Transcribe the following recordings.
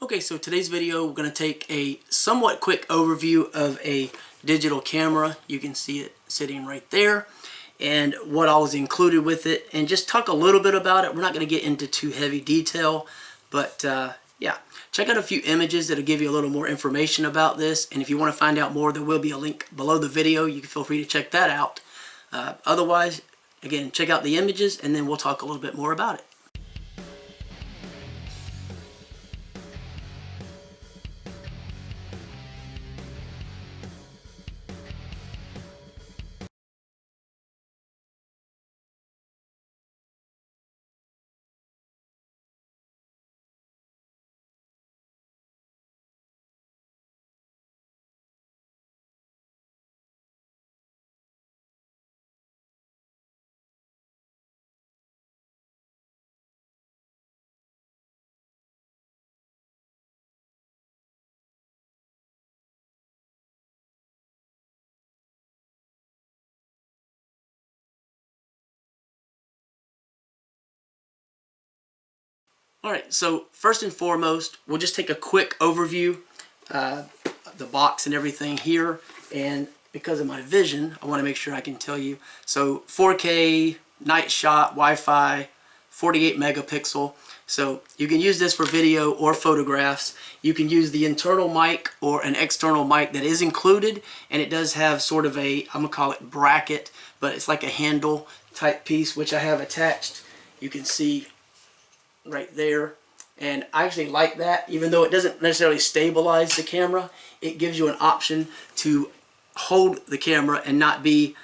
Okay, so today's video we're going to take a somewhat quick overview of a digital camera. You can see it sitting right there and what all is included with it, and just talk a little bit about it. We're not going to get into too heavy detail, but yeah, check out a few images that'll give you a little more information about this, and if you want to find out more, there will be a link below the video. You can feel free to check that out. Otherwise, again, check out the images and then we'll talk a little bit more about it. Alright, so first and foremost, we'll just take a quick overview of the box and everything here, and because of my vision, I want to make sure I can tell you. So 4K, night shot, Wi-Fi, 48 megapixel. So you can use this for video or photographs. You can use the internal mic or an external mic that is included, and it does have sort of a, I'm going to call it bracket, but it's like a handle type piece, which I have attached. You can see right there, and I actually like that. Even though it doesn't necessarily stabilize the camera, it gives you an option to hold the camera and not be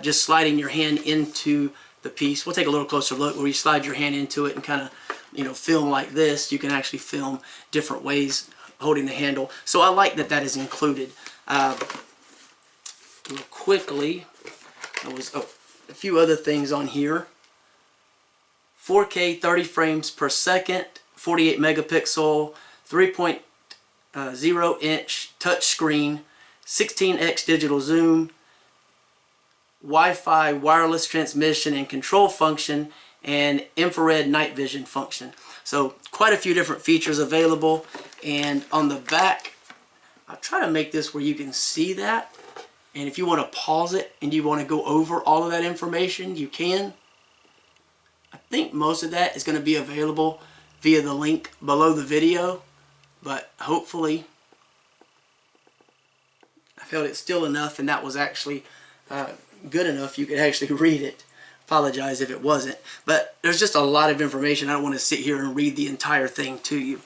just sliding your hand into the piece. We'll take a little closer look where you slide your hand into it and kind of film like this. You can actually film different ways holding the handle, so I like that that is included. Real quickly, there was a few other things on here. 4K 30 frames per second, 48 megapixel, 3.0 inch touchscreen, 16x digital zoom, Wi-Fi wireless transmission and control function, and infrared night vision function. So quite a few different features available. And on the back, I'll try to make this where you can see that, and if you want to pause it and you want to go over all of that information, you can. I think most of that is going to be available via the link below the video, but hopefully I felt it still enough and that was actually good enough you could actually read it. Apologize if it wasn't, but there's just a lot of information. I don't want to sit here and read the entire thing to you.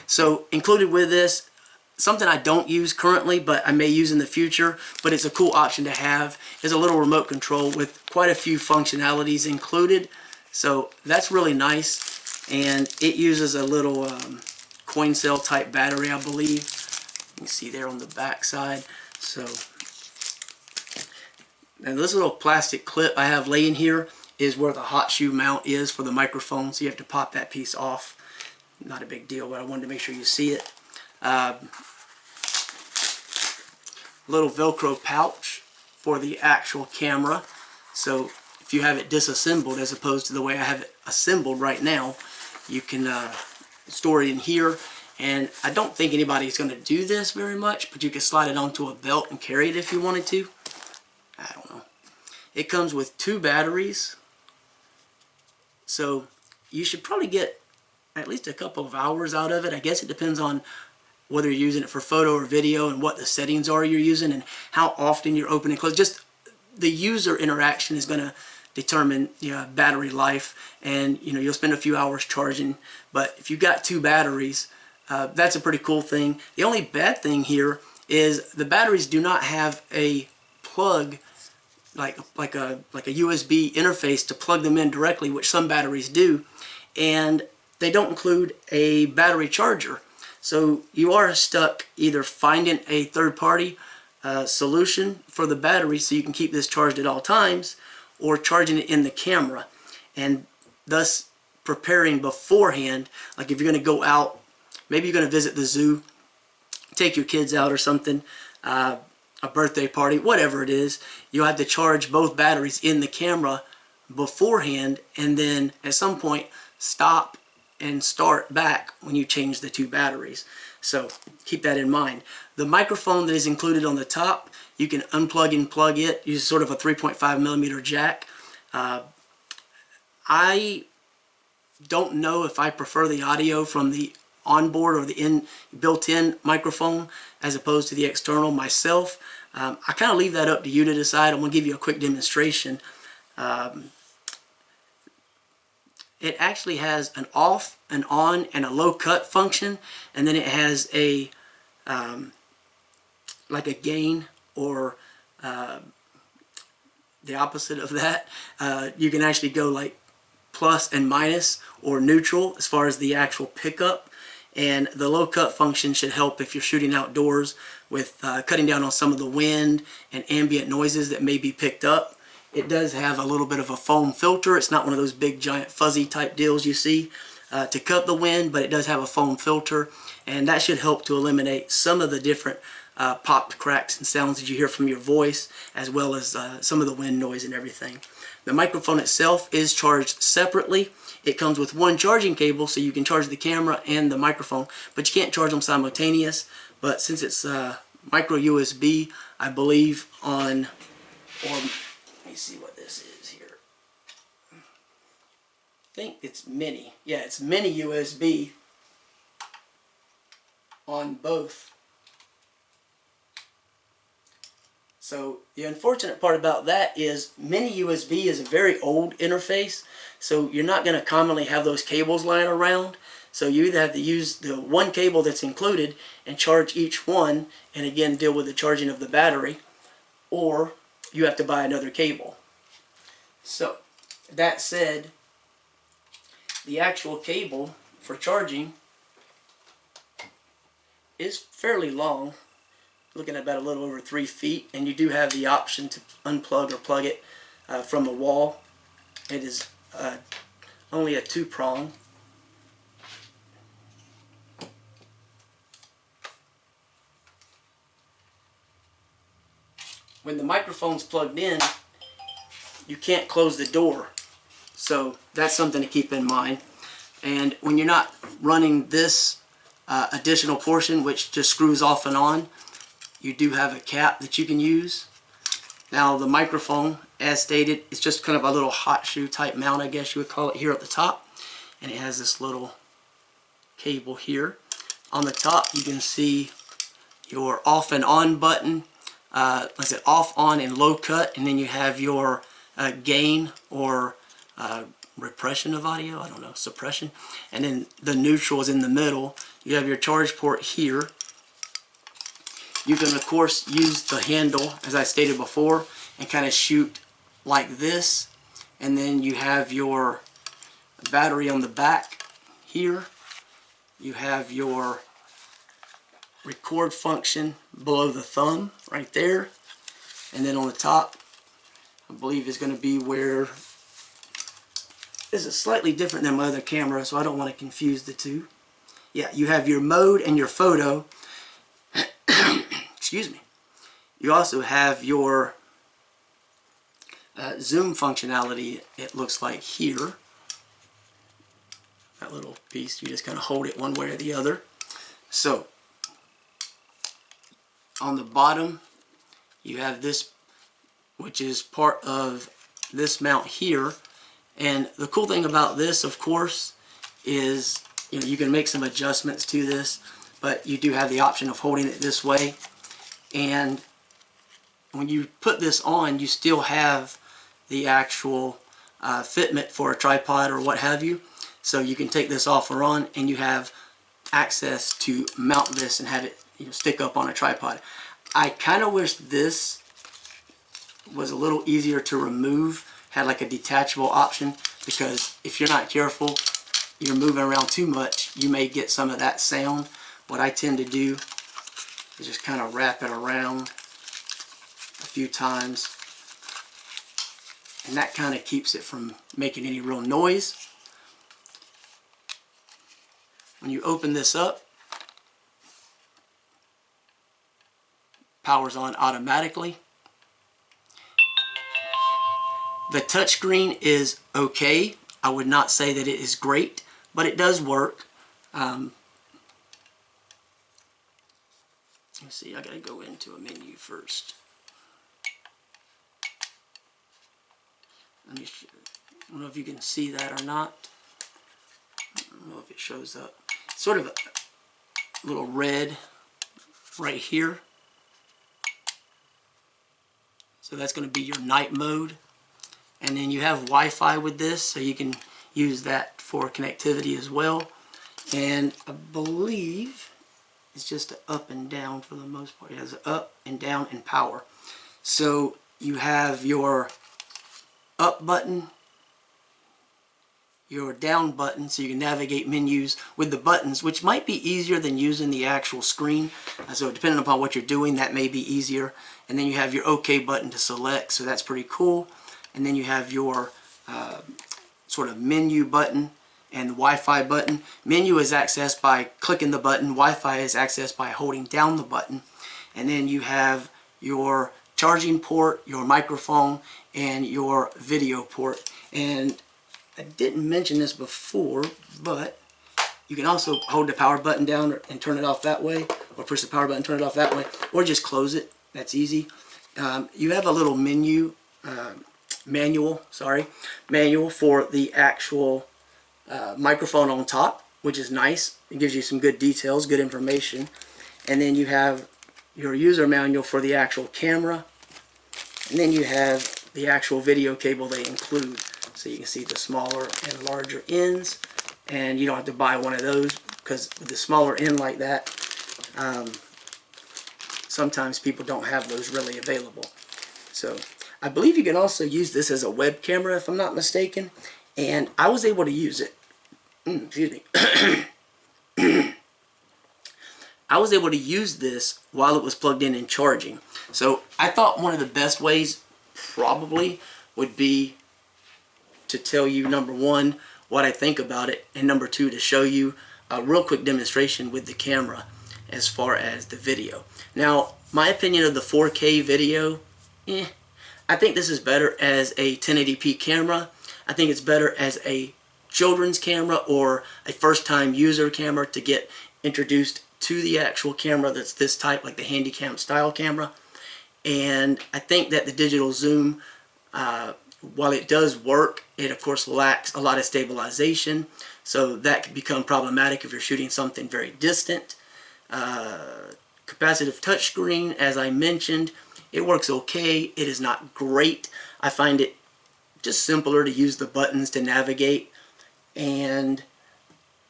So included with this, something I don't use currently but I may use in the future, but it's a cool option to have, is a little remote control with quite a few functionalities included. So that's really nice, and it uses a little coin cell type battery, I believe. You can see there on the back side. So, and this little plastic clip I have laying here is where the hot shoe mount is for the microphone, so you have to pop that piece off. Not a big deal, but I wanted to make sure you see it. Little Velcro pouch for the actual camera. So if you have it disassembled as opposed to the way I have it assembled right now, you can store it in here. And I don't think anybody's going to do this very much, but you can slide it onto a belt and carry it if you wanted to. I don't know. It comes with 2 batteries, so you should probably get at least a couple of hours out of it. I guess it depends on whether you're using it for photo or video and what the settings are you're using and how often you're opening and closing. Just the user interaction is going to determine battery life, and you'll spend a few hours charging. But if you've got 2 batteries, that's a pretty cool thing. The only bad thing here is the batteries do not have a plug like a USB interface to plug them in directly, which some batteries do, and they don't include a battery charger. So you are stuck either finding a third-party solution for the battery so you can keep this charged at all times, or charging it in the camera, and thus preparing beforehand. Like if you're going to go out, maybe you're going to visit the zoo, take your kids out or something, a birthday party, whatever it is, you'll have to charge both batteries in the camera beforehand, and then at some point stop and start back when you change the two batteries. So keep that in mind. The microphone that is included on the top, you can unplug and plug it. Use sort of a 3.5mm jack. I don't know if I prefer the audio from the onboard or the built-in microphone as opposed to the external myself. I kind of leave that up to you to decide. I'm going to give you a quick demonstration. It actually has an off, an on, and a low cut function, and then it has a like a gain, or the opposite of that. You can actually go like plus and minus or neutral as far as the actual pickup, and the low cut function should help if you're shooting outdoors with cutting down on some of the wind and ambient noises that may be picked up. It does have a little bit of a foam filter. It's not one of those big giant fuzzy type deals you see to cut the wind, but it does have a foam filter, and that should help to eliminate some of the different popped cracks and sounds that you hear from your voice, as well as some of the wind noise and everything. The microphone itself is charged separately. It comes with one charging cable, so you can charge the camera and the microphone, but you can't charge them simultaneous. But since it's micro USB, I believe on, or let me see what this is here. I think it's mini. Yeah, it's mini USB on both. So the unfortunate part about that is mini USB is a very old interface, so you're not going to commonly have those cables lying around. So you either have to use the one cable that's included and charge each one, and again deal with the charging of the battery, or you have to buy another cable. So that said, the actual cable for charging is fairly long, looking at about a little over 3 feet, and you do have the option to unplug or plug it from the wall. It is only a 2-prong. When the microphone's plugged in, you can't close the door, so that's something to keep in mind. And when you're not running this additional portion, which just screws off and on, you do have a cap that you can use. Now the microphone, as stated, it's just kind of a little hot shoe type mount, I guess you would call it, here at the top, and it has this little cable here. On the top you can see your off and on button, let's say off, on, and low cut, and then you have your gain or repression of audio, I don't know, suppression, and then the neutral is in the middle. You have your charge port here. You can of course use the handle, as I stated before, and kind of shoot like this, and then you have your battery on the back here. You have your record function below the thumb right there, and then on the top I believe is going to be where this is slightly different than my other camera, so I don't want to confuse the two. Yeah, you have your mode and your photo. Excuse me. You also have your zoom functionality, it looks like here. That little piece, you just kind of hold it one way or the other. So on the bottom you have this, which is part of this mount here. And the cool thing about this, of course, is you can make some adjustments to this, but you do have the option of holding it this way. And when you put this on, you still have the actual fitment for a tripod or what have you. So you can take this off or on, and you have access to mount this and have it stick up on a tripod. I kind of wish this was a little easier to remove, had like a detachable option, because if you're not careful, you're moving around too much, you may get some of that sound. What I tend to do is just kind of wrap it around a few times, and that kind of keeps it from making any real noise. When you open this up, power's on automatically. The touchscreen is okay. I would not say that it is great, but it does work. Let's see, I gotta go into a menu first. Let me show, I don't know if you can see that or not. I don't know if it shows up. It's sort of a little red right here. So that's going to be your night mode. And then you have Wi-Fi with this, so you can use that for connectivity as well. And I believe it's just up and down for the most part. It has up and down and power. So you have your up button, your down button, so you can navigate menus with the buttons, which might be easier than using the actual screen. So depending upon what you're doing, that may be easier. And then you have your OK button to select, so that's pretty cool. And then you have your sort of menu button and the Wi-Fi button. Menu is accessed by clicking the button. Wi-Fi is accessed by holding down the button. And then you have your charging port, your microphone, and your video port. And I didn't mention this before, but you can also hold the power button down and turn it off that way, or push the power button and turn it off that way, or just close it. That's easy. You have a little manual for the actual microphone on top, which is nice. It gives you some good details, good information. And then you have your user manual for the actual camera, and then you have the actual video cable they include. So you can see the smaller and larger ends, and you don't have to buy one of those, because with the smaller end like that, sometimes people don't have those really available. So I believe you can also use this as a web camera, if I'm not mistaken, and I was able to use it. Excuse me. I was able to use this while it was plugged in and charging. So I thought one of the best ways probably would be to tell you, number one, what I think about it, and number two, to show you a real quick demonstration with the camera as far as the video. Now, my opinion of the 4K video, I think this is better as a 1080p camera. I think it's better as a children's camera or a first-time user camera to get introduced to the actual camera that's this type, like the Handycam style camera. And I think that the digital zoom, while it does work, it of course lacks a lot of stabilization, so that can become problematic if you're shooting something very distant. Capacitive touchscreen, as I mentioned, it works okay. It is not great. I find it just simpler to use the buttons to navigate, and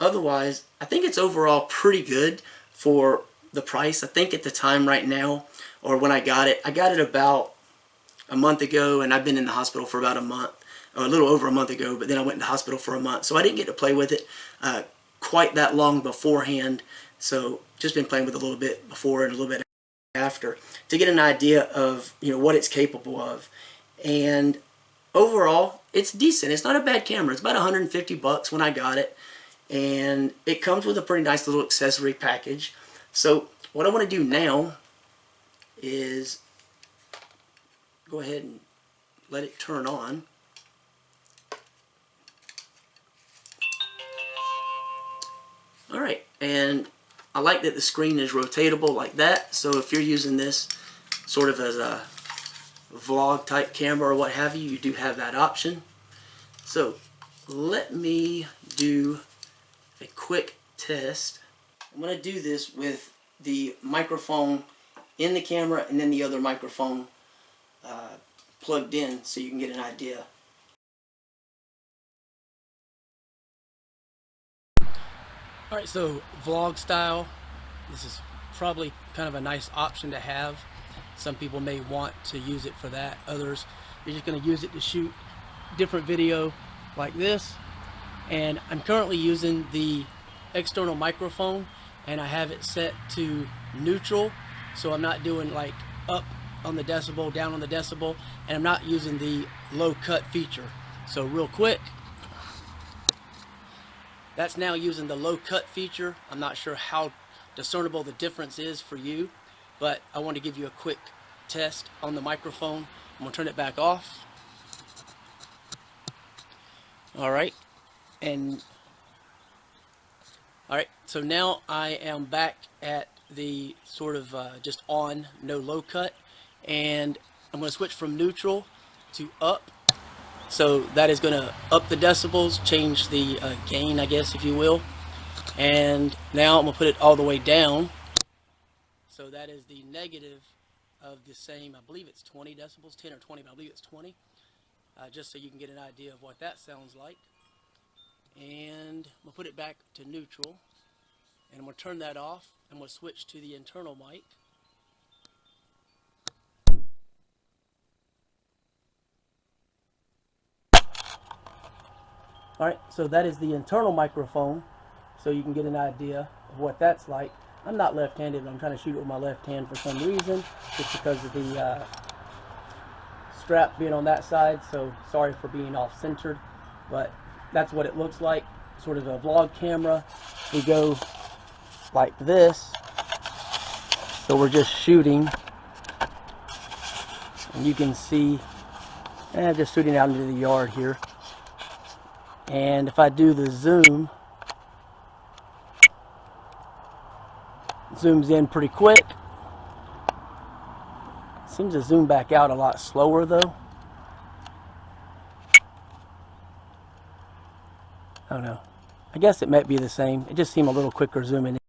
otherwise I think it's overall pretty good for the price. I think at the time right now, or when I got it about a month ago, and I've been in the hospital for about a month, or a little over a month ago, but then I went into hospital for a month, so I didn't get to play with it quite that long beforehand. So just been playing with it a little bit before and a little bit after to get an idea of, you know, what it's capable of. And overall, it's decent. It's not a bad camera. It's about $150 when I got it, and it comes with a pretty nice little accessory package. So what I want to do now is go ahead and let it turn on. Alright, and I like that the screen is rotatable like that, so if you're using this sort of as a vlog type camera or what have you, you do have that option. So let me do a quick test. I'm going to do this with the microphone in the camera and then the other microphone plugged in, so you can get an idea. Alright, so vlog style, this is probably kind of a nice option to have. Some people may want to use it for that. Others, you're just going to use it to shoot different video like this. And I'm currently using the external microphone, and I have it set to neutral, so I'm not doing like up on the decibel, down on the decibel, and I'm not using the low cut feature. So real quick, that's now using the low cut feature. I'm not sure how discernible the difference is for you, but I want to give you a quick test on the microphone. I'm going to turn it back off. Alright, and Alright, so now I am back at the sort of just on, no low cut, and I'm going to switch from neutral to up. So that is going to up the decibels, change the gain, I guess, if you will. And now I'm going to put it all the way down. So that is the negative of the same, I believe it's 20 decibels, 10 or 20, but I believe it's 20. Just so you can get an idea of what that sounds like. And I'm going to put it back to neutral. And I'm going to turn that off. I'm going to switch to the internal mic. Alright, so that is the internal microphone, so you can get an idea of what that's like. I'm not left-handed, but I'm trying to shoot it with my left hand for some reason, just because of the strap being on that side, so sorry for being off-centered, but that's what it looks like, sort of a vlog camera. We go like this, so we're just shooting, and you can see, just shooting out into the yard here. And if I do the zoom, zooms in pretty quick. Seems to zoom back out a lot slower though. I don't know. I guess it might be the same. It just seemed a little quicker zooming in.